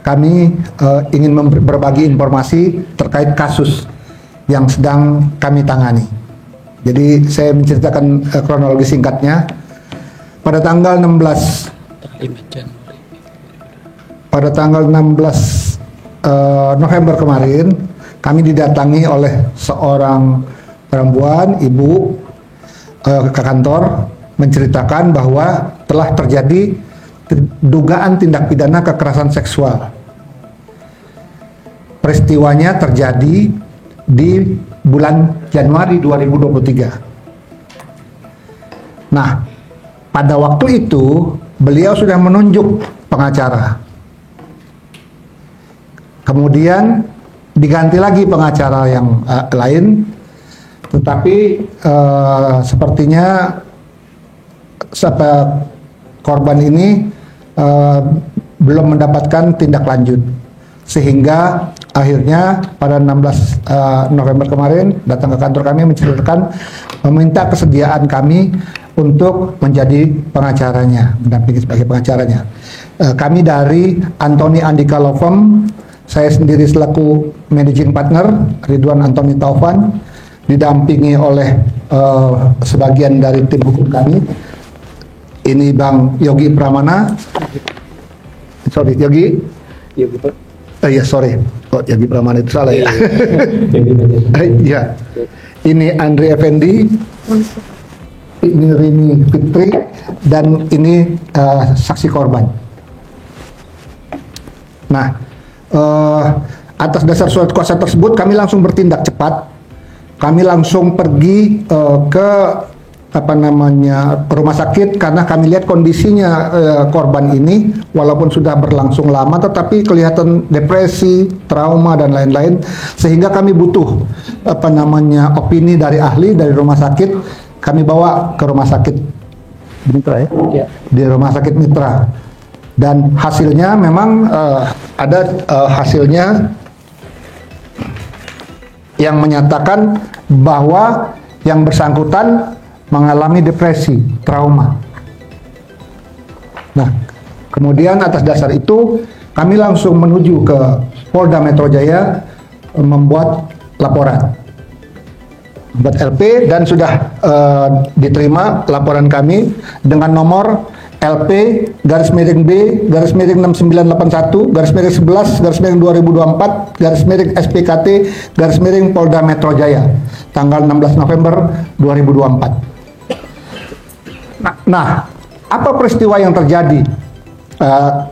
kami ingin berbagi informasi terkait kasus yang sedang kami tangani. Jadi saya menceritakan kronologi singkatnya. Pada tanggal 16 November kemarin, kami didatangi oleh seorang perempuan, ibu, ke kantor menceritakan bahwa telah terjadi dugaan tindak pidana kekerasan seksual. Peristiwanya terjadi di bulan Januari 2023. Nah, pada waktu itu beliau sudah menunjuk pengacara. Kemudian diganti lagi pengacara yang lain, tetapi sepertinya korban ini belum mendapatkan tindak lanjut, sehingga akhirnya pada 16 November kemarin datang ke kantor kami menceritakan meminta kesediaan kami untuk menjadi pengacaranya, mendampingi sebagai pengacaranya. Kami dari Anthony Andika Law Firm, saya sendiri selaku managing partner, Ridwan Antoni Taufan, didampingi oleh sebagian dari tim hukum kami. Ini Bang Yogi Pramana, Yogi Pramana itu salah ya. Ya. Ini Andri Effendi, ini Rini Fitri, dan ini saksi korban. Nah, atas dasar surat kuasa tersebut kami langsung bertindak cepat. Kami langsung pergi ke rumah sakit karena kami lihat kondisinya korban ini walaupun sudah berlangsung lama tetapi kelihatan depresi, trauma dan lain-lain, sehingga kami butuh opini dari ahli dari rumah sakit. Kami bawa ke rumah sakit Mitra ya. Di rumah sakit Mitra, dan hasilnya memang ada hasilnya yang menyatakan bahwa yang bersangkutan mengalami depresi, trauma. Nah, kemudian atas dasar itu kami langsung menuju ke Polda Metro Jaya membuat laporan, buat LP, dan sudah diterima laporan kami dengan nomor LP-6981-11-2024 Polda Metro Jaya tanggal 16 November 2024. Nah, apa peristiwa yang terjadi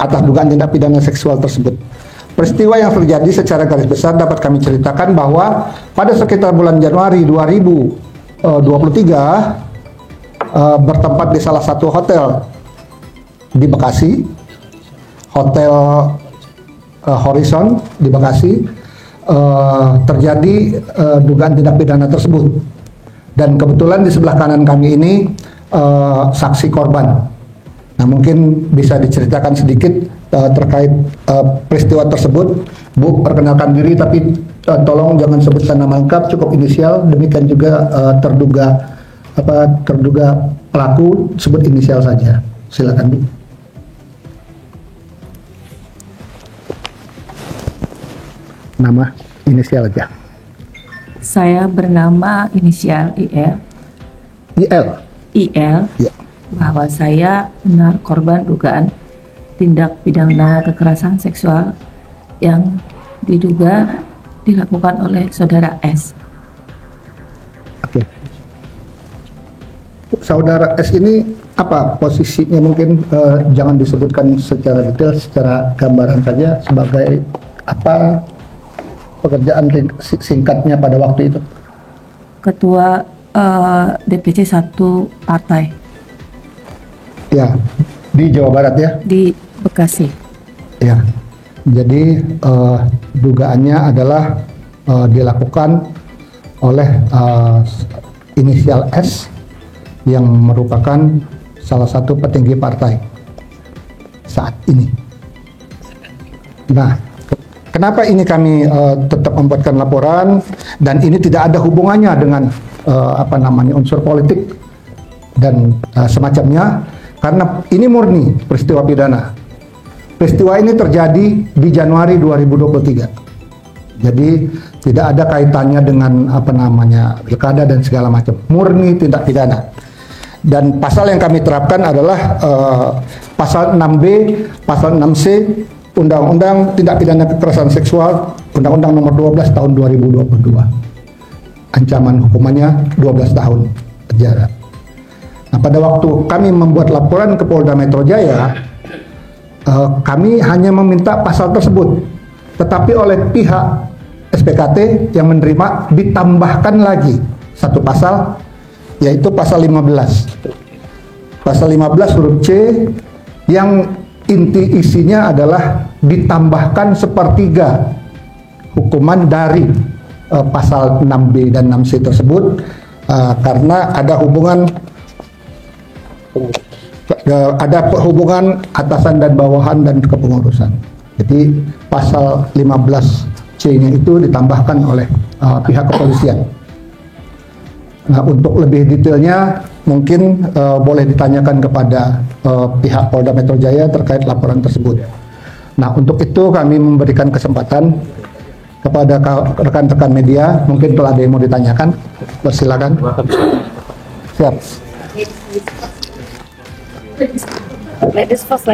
atas dugaan tindak pidana seksual tersebut? Peristiwa yang terjadi secara garis besar dapat kami ceritakan bahwa pada sekitar bulan Januari 2023 bertempat di salah satu hotel di Bekasi, Hotel Horizon di Bekasi, terjadi dugaan tindak pidana tersebut. Dan kebetulan di sebelah kanan kami ini saksi korban. Nah, mungkin bisa diceritakan sedikit terkait peristiwa tersebut. Bu, perkenalkan diri, tapi tolong jangan sebutkan nama lengkap, cukup inisial. Demikian juga terduga pelaku, sebut inisial saja. Silakan, Bu. Nama inisial aja. Saya bernama inisial IL. IL. Ya. Bahwa saya benar korban dugaan tindak pidana kekerasan seksual yang diduga dilakukan oleh saudara S. Oke. Saudara S ini apa posisinya? Mungkin jangan disebutkan secara detail, secara gambaran saja, sebagai apa pekerjaan singkatnya pada waktu itu? Ketua DPC 1 partai. Ya, di Jawa Barat ya? Di Bekasi. Ya, jadi dugaannya adalah dilakukan oleh inisial S yang merupakan salah satu petinggi partai saat ini. Nah, kenapa ini kami tetap membuatkan laporan, dan ini tidak ada hubungannya dengan unsur politik dan semacamnya, karena ini murni peristiwa pidana. Peristiwa ini terjadi di Januari 2023. Jadi tidak ada kaitannya dengan pilkada dan segala macam. Murni tindak pidana. Dan pasal yang kami terapkan adalah pasal 6B, pasal 6C, Undang-Undang Tindak Pidana Kekerasan Seksual, Undang-Undang Nomor 12 Tahun 2022. Ancaman hukumannya 12 tahun penjara. Nah, pada waktu kami membuat laporan ke Polda Metro Jaya, kami hanya meminta pasal tersebut, tetapi oleh pihak SPKT yang menerima ditambahkan lagi satu pasal, yaitu pasal 15. Pasal 15 huruf C yang inti isinya adalah ditambahkan sepertiga hukuman dari pasal 6B dan 6C tersebut, karena ada hubungan atasan dan bawahan dan kepengurusan. Jadi pasal 15C-nya itu ditambahkan oleh pihak kepolisian. Nah, untuk lebih detailnya mungkin boleh ditanyakan kepada pihak Polda Metro Jaya terkait laporan tersebut. Nah, untuk itu kami memberikan kesempatan kepada rekan-rekan media. Mungkin kalau ada yang mau ditanyakan, persilakan. Siap. Ladies first.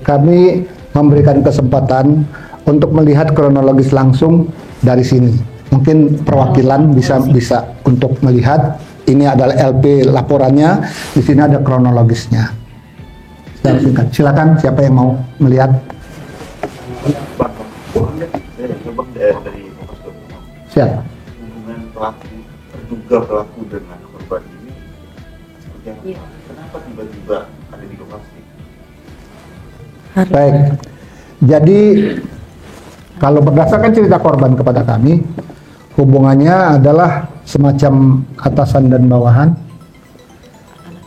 Kami memberikan kesempatan untuk melihat kronologis langsung dari sini. Mungkin perwakilan bisa untuk melihat ini adalah LP laporannya, di sini ada kronologisnya. Secara singkat. Silakan siapa yang mau melihat. Siap. Hubungan terduga pelaku dengan korban ini seperti apa? Kenapa tiba-tiba ada di lokasi? Baik. Jadi kalau berdasarkan cerita korban kepada kami, hubungannya adalah semacam atasan dan bawahan.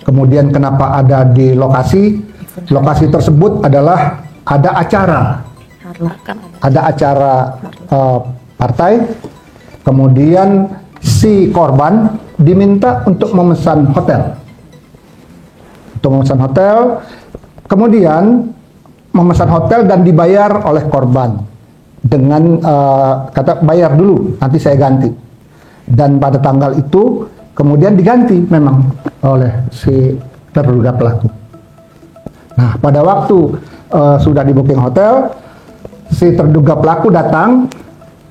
Kemudian kenapa ada di lokasi? Lokasi tersebut adalah ada acara. Ada acara partai. Kemudian si korban diminta untuk memesan hotel. Kemudian memesan hotel dan dibayar oleh korban dengan kata bayar dulu, nanti saya ganti. Dan pada tanggal itu kemudian diganti memang oleh si terduga pelaku. Nah, pada waktu sudah di booking hotel, si terduga pelaku datang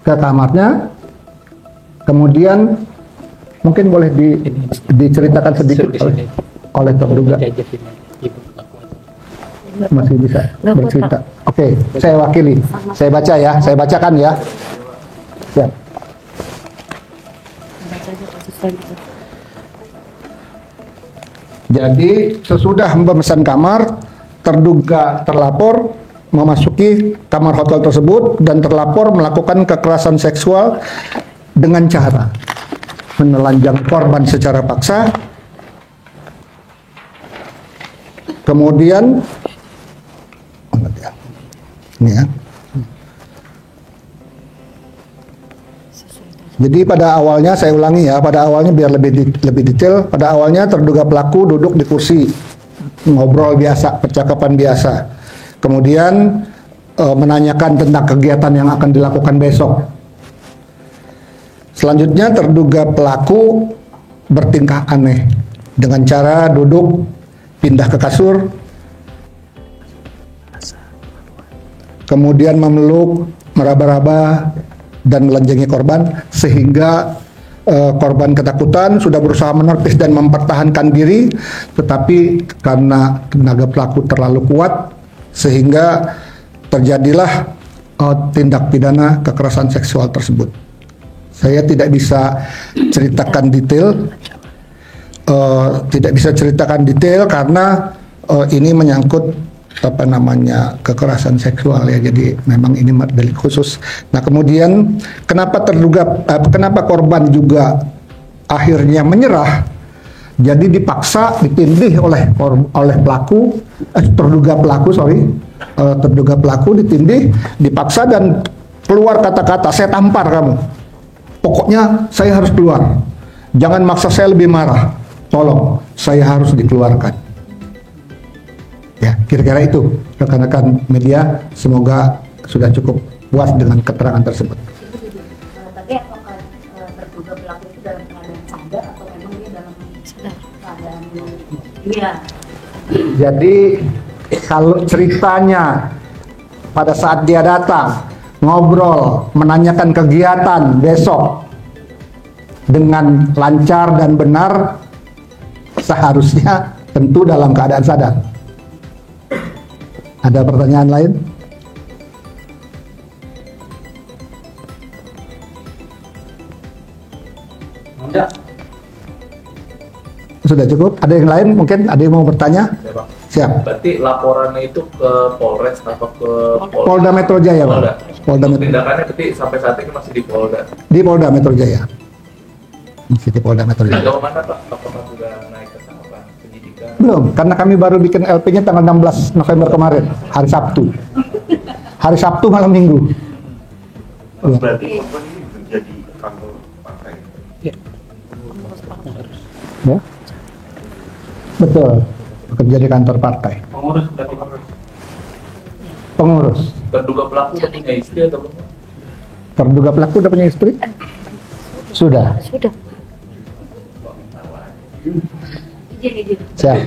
ke kamarnya. Kemudian mungkin boleh diceritakan sedikit oleh terduga. Masih bisa bercerita. Oke, saya wakili. Saya baca ya, saya bacakan ya. Siap. Jadi sesudah memesan kamar, terduga terlapor memasuki kamar hotel tersebut dan terlapor melakukan kekerasan seksual dengan cara menelanjang korban secara paksa. Kemudian ini ya. Jadi pada awalnya, saya ulangi ya, pada awalnya biar lebih detail, pada awalnya terduga pelaku duduk di kursi, ngobrol biasa, percakapan biasa. Kemudian menanyakan tentang kegiatan yang akan dilakukan besok. Selanjutnya terduga pelaku bertingkah aneh dengan cara duduk, pindah ke kasur, kemudian memeluk, meraba-raba, dan melanjangi korban, sehingga korban ketakutan, sudah berusaha menepis dan mempertahankan diri, tetapi karena tenaga pelaku terlalu kuat, sehingga terjadilah tindak pidana kekerasan seksual tersebut. Saya tidak bisa ceritakan detail, karena ini menyangkut kekerasan seksual ya, jadi memang ini delik khusus. Nah, kemudian kenapa korban juga akhirnya menyerah? Jadi dipaksa, ditindih oleh pelaku, terduga pelaku ditindih, dipaksa dan keluar kata-kata, saya tampar kamu. Pokoknya saya harus keluar. Jangan maksa saya lebih marah. tolong saya harus dikeluarkan. Ya, kira-kira itu rekan-rekan media, semoga sudah cukup puas dengan keterangan tersebut. Tapi apakah terduga pelaku itu dalam keadaan sadar atau memang dia dalam keadaan iya? Jadi kalau ceritanya pada saat dia datang ngobrol menanyakan kegiatan besok dengan lancar dan benar, seharusnya tentu dalam keadaan sadar. Ada pertanyaan lain? Enggak. Sudah cukup? Ada yang lain mungkin? Ada yang mau bertanya? Ya, Bang. Siap. Berarti laporannya itu ke Polres atau ke Polda Metro Jaya, Pak. Polda. Polda Untuk Metro. tindakannya ketik sampai saat ini masih di Polda. Di Polda Metro Jaya. Masih di Polda Metro Jaya. Sejauh mana Pak? Apakah sudah naik ke tahapan penyidikan? Belum, karena kami baru bikin LP-nya tanggal 16 November kemarin, hari Sabtu. Hari Sabtu malam Minggu. Belum. Berarti korban ini menjadi kantor partai. Ya. Betul. Bekerja di kantor partai. Pengurus berarti Pak. Pengurus. Terduga pelaku udah punya istri atau belum? Terduga pelaku udah punya istri? Sudah. Sudah. Izin. Siap.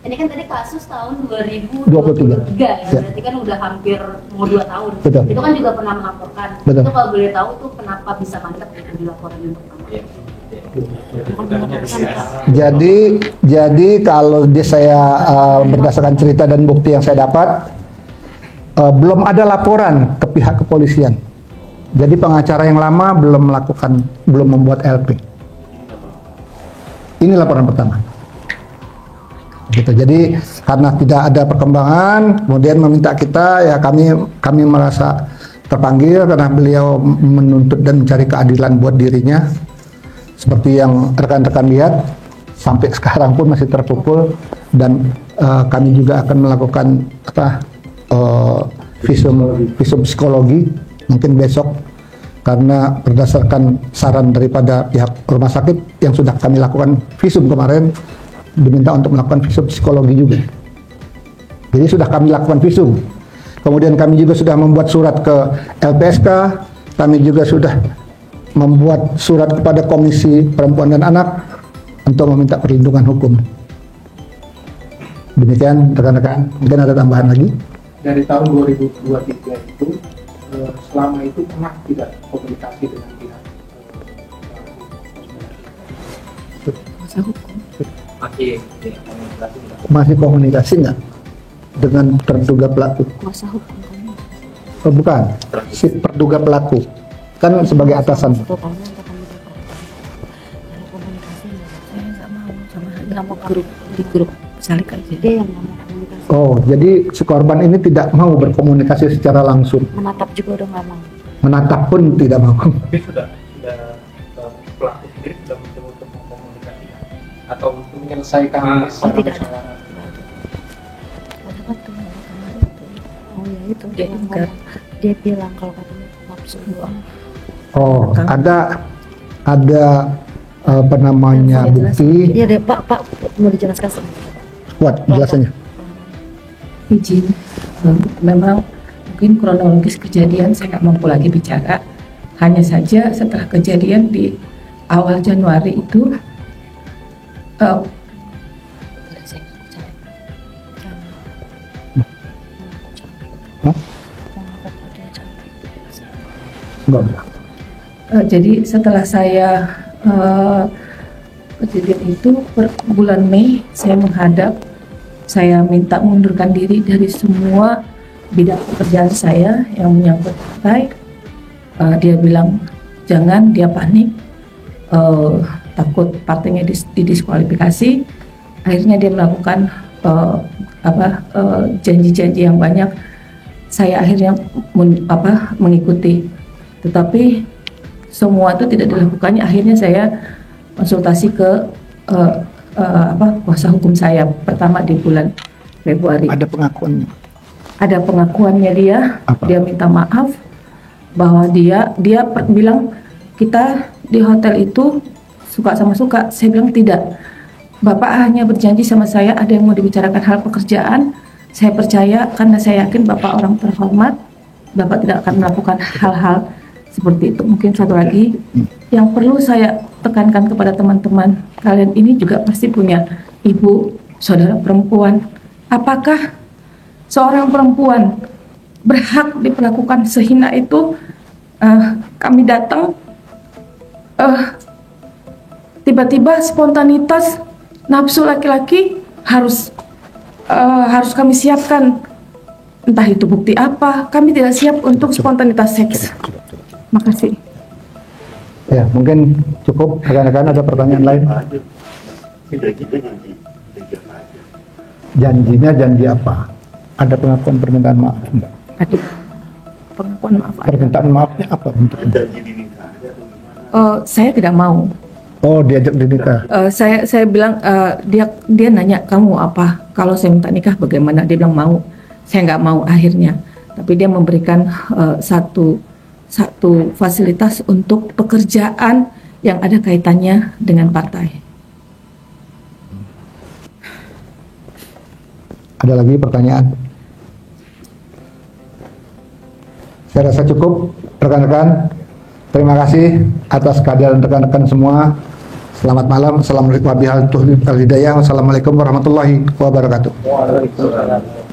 Ini kan tadi kasus tahun 23. 2023 ya, berarti kan udah hampir mau 2 tahun. Betul. Itu kan juga pernah melaporkan. Betul. Itu kalau boleh tahu tuh kenapa bisa mantap itu dilaporin yang pertama? Iya. Jadi kalau saya berdasarkan cerita dan bukti yang saya dapat, belum ada laporan ke pihak kepolisian. Jadi pengacara yang lama belum membuat LP. Ini laporan pertama. Gitu. Jadi karena tidak ada perkembangan, kemudian meminta kita, ya kami merasa terpanggil karena beliau menuntut dan mencari keadilan buat dirinya. Seperti yang rekan-rekan lihat, sampai sekarang pun masih terpukul, dan kami juga akan melakukan visum psikologi mungkin besok, karena berdasarkan saran daripada pihak rumah sakit yang sudah kami lakukan visum kemarin, diminta untuk melakukan visum psikologi juga. Jadi sudah kami lakukan visum. Kemudian kami juga sudah membuat surat ke LPSK, kami juga sudah membuat surat kepada Komisi Perempuan dan Anak untuk meminta perlindungan hukum. Demikian rekan-rekan, mungkin ada tambahan lagi? Dari tahun 2023 itu selama itu pernah tidak komunikasi dengan pihak Masih komunikasi nggak dengan terduga pelaku? Kuasa hukum kamu. Oh, bukan, si terduga pelaku kan sebagai atasan. Satu tahun untuk kami dapat. Kalau komunikasi saya nggak mau sama di grup salik aja. Dia yang nggak mau komunikasi. Oh, jadi si korban ini tidak mau berkomunikasi secara langsung. Menatap juga udah nggak mau. Menatap pun tidak mau. Tapi sudah pelaku sendiri sudah mencoba untuk mengkomunikasikan atau untuk menyelesaikan Oh, tidak ada. Ada tuh kemarin itu. Oh ya itu dia bilang kalau katanya nafsu doang. Oh, ada apa namanya bukti. Iya deh Pak mau dijelaskan sebentar. Kuat jelasannya. Izin, memang mungkin kronologis kejadian saya nggak mampu lagi bicara. Hanya saja setelah kejadian di awal Januari itu, Enggak. jadi setelah saya kejadian itu bulan Mei saya menghadap, saya minta mengundurkan diri dari semua bidang pekerjaan saya yang menyangkut partai. Dia bilang jangan, dia panik, takut partainya didiskualifikasi. Akhirnya dia melakukan janji-janji yang banyak. Saya akhirnya mengikuti, tetapi semua itu tidak dilakukannya. Akhirnya saya konsultasi ke kuasa hukum saya pertama di bulan Februari. Ada pengakuannya. Ada pengakuannya dia. Apa? Dia minta maaf bahwa dia bilang kita di hotel itu suka sama suka. Saya bilang tidak. Bapak hanya berjanji sama saya ada yang mau dibicarakan hal pekerjaan. Saya percaya karena saya yakin Bapak orang terhormat. Bapak tidak akan melakukan hal-hal seperti itu. Mungkin satu lagi yang perlu saya tekankan kepada teman-teman, kalian ini juga pasti punya ibu, saudara perempuan. Apakah seorang perempuan berhak diperlakukan sehina itu? Kami datang tiba-tiba spontanitas nafsu laki-laki harus kami siapkan, entah itu bukti apa. Kami tidak siap untuk spontanitas seks. Makasih. Ya, mungkin cukup. Rekan-rekan ada pertanyaan lain? Kita janji apa aja. Janjinya janji apa? Ada pengakuan permintaan maaf enggak? Aduh, pengakuan maaf. Permintaan maafnya apa bentuknya? Janji dinikah aja atau gimana? Saya tidak mau. Oh, diajak dinikah. Saya bilang, dia nanya kamu apa? Kalau saya minta nikah bagaimana? Dia bilang mau. Saya nggak mau akhirnya. Tapi dia memberikan satu fasilitas untuk pekerjaan yang ada kaitannya dengan partai. Ada lagi pertanyaan? Saya rasa cukup, rekan-rekan. Terima kasih atas kehadiran rekan-rekan semua. Selamat malam. Assalamualaikum warahmatullahi wabarakatuh. Waalaikumsalam.